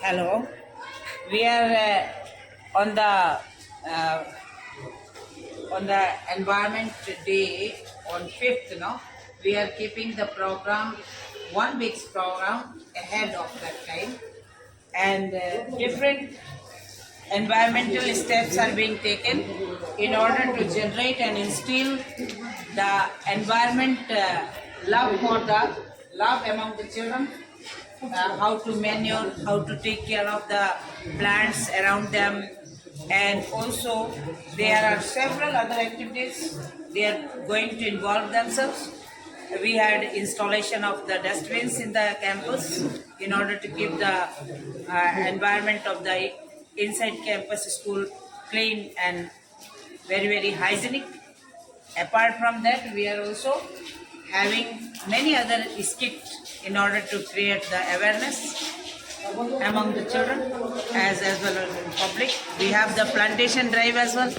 Hello, we are uh, on the Environment Day on 5th. No, we are keeping the program 1 week's program ahead of that time, and different environmental steps are being taken in order to generate and instill the environment love for the love among the children, how to manure, how to take care of the plants around them, and also there are several other activities they are going to involve themselves. We had installation of the dustbins in the campus in order to keep the environment of the inside campus school clean and very, very hygienic. Apart from that, we are also having many other skits in order to create the awareness among the children as well as in public. We have the plantation drive as well.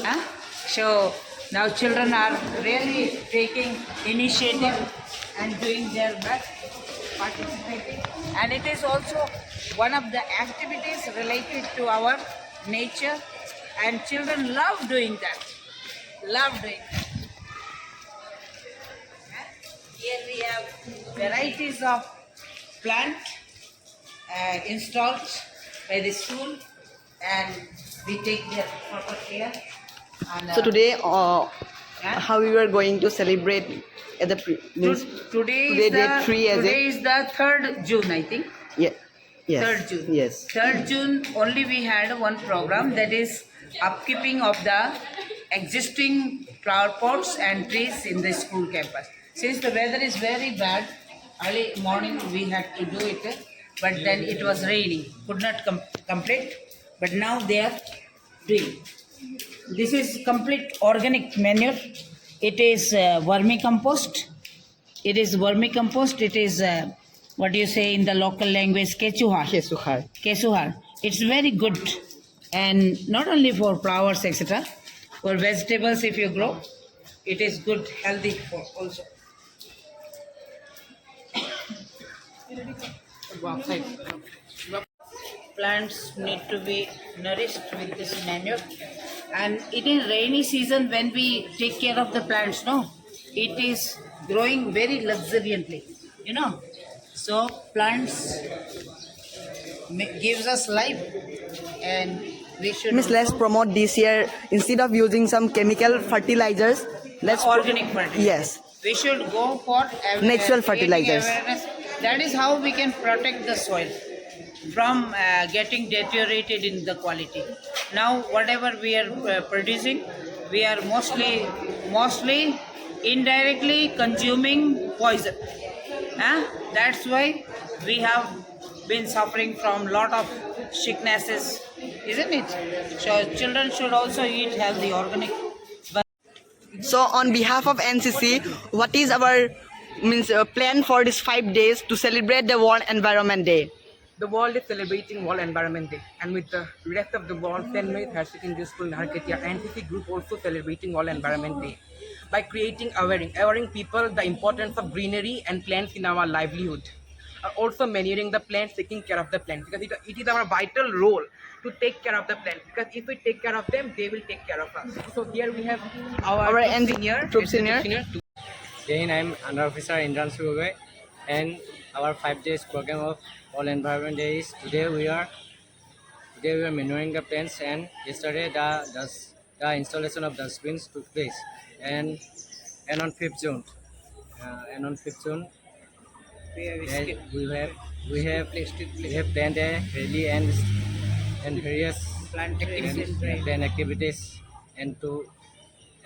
Huh? So now children are really taking initiative and doing their best, participating. And it is also one of the activities related to our nature, and children love doing that. Love doing that. Here we have varieties of plant installed by the school, and we take their proper care. And, So today, how we were going to celebrate at the today day 3 as today is the 3rd June, I think. Yeah. Yes. 3rd June. Yes. 3rd June only we had one program, that is upkeeping of the existing flower pots and trees in the school campus. Since the weather is very bad, early morning we had to do it, but then it was raining, could not complete. But now they are doing. This is complete organic manure. It is vermicompost. It is vermicompost. It is what do you say in the local language? Kechuhar. Kesuhar. Kesuhar. It's very good, and not only for flowers, etc. For vegetables, if you grow, it is good, healthy for also. Plants need to be nourished with this manure, and it is rainy season when we take care of the plants. No, it is growing very luxuriantly, So plants gives us life, and we should. Miss, let's promote this year, instead of using some chemical fertilizers, let's organic fertilizer. Yes. We should go for Natural fertilizers. Awareness. That is how we can protect the soil from getting deteriorated in the quality. Now, whatever we are producing, we are mostly indirectly consuming poison. That's why we have been suffering from lot of sicknesses, isn't it? So children should also eat healthy, organic. So on behalf of NCC, what is our plan for these 5 days to celebrate the World Environment Day? The world is celebrating World Environment Day, and with the rest of the world, St. Mary's Higher Secondary School, Naharkatia, NCC group also celebrating World Environment Day by creating awareing people the importance of greenery and plants in our livelihood. Also manuring the plants, taking care of the plants, because it is our vital role to take care of the plants, because if we take care of them, they will take care of us. So here we have our troop senior. Again, I'm Under Officer Indran Surugay, and our 5 days program of World Environment Day is today we are manuring the plants, and yesterday the installation of dustbins took place, and on 5th June, we have planned a rally and various plant activities, and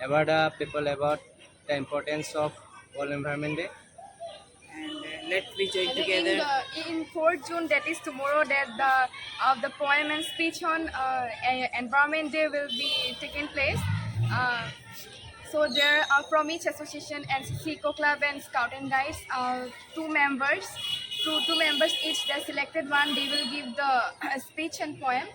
aware the people about the importance of World Environment Day. And let's be join I think together. in 4th June, that is tomorrow, that the poem and speech on Environment Day will be taking place. Uh, so there are from each association, NCC, Eco Club, and Scout and Guides, two members. Two members each. The selected one, they will give the speech and poem.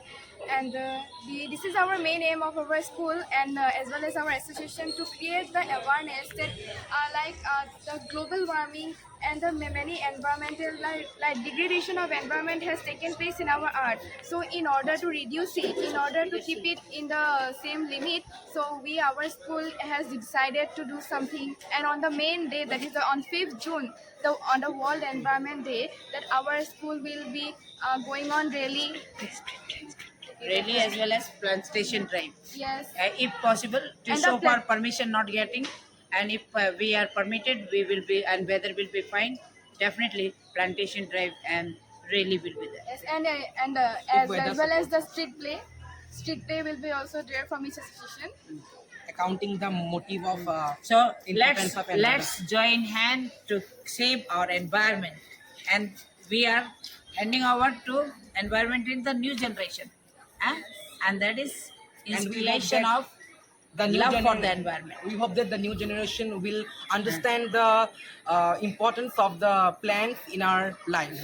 And this is our main aim of our school, and as well as our association, to create the awareness that the global warming and the many environmental like degradation of environment has taken place in our earth. So in order to reduce it, in order to keep it in the same limit, so our school has decided to do something. And on the main day, that is on 5th June, on the World Environment Day, that our school will be going on rally. Rally as well as plantation drive. Yes. If possible, to And so the far permission not getting, and if we are permitted, we will be, and weather will be fine, definitely plantation drive and rally will be there. Yes, and weather as well as the street play. Street play will be also there from each association. Accounting the motive of So importance of environment. let's join hand to save our environment, and we are handing over to environment in the new generation, and that is And we hope inspiration that of the new love for gener- the environment. We hope that the new generation will understand the importance of the plants in our life.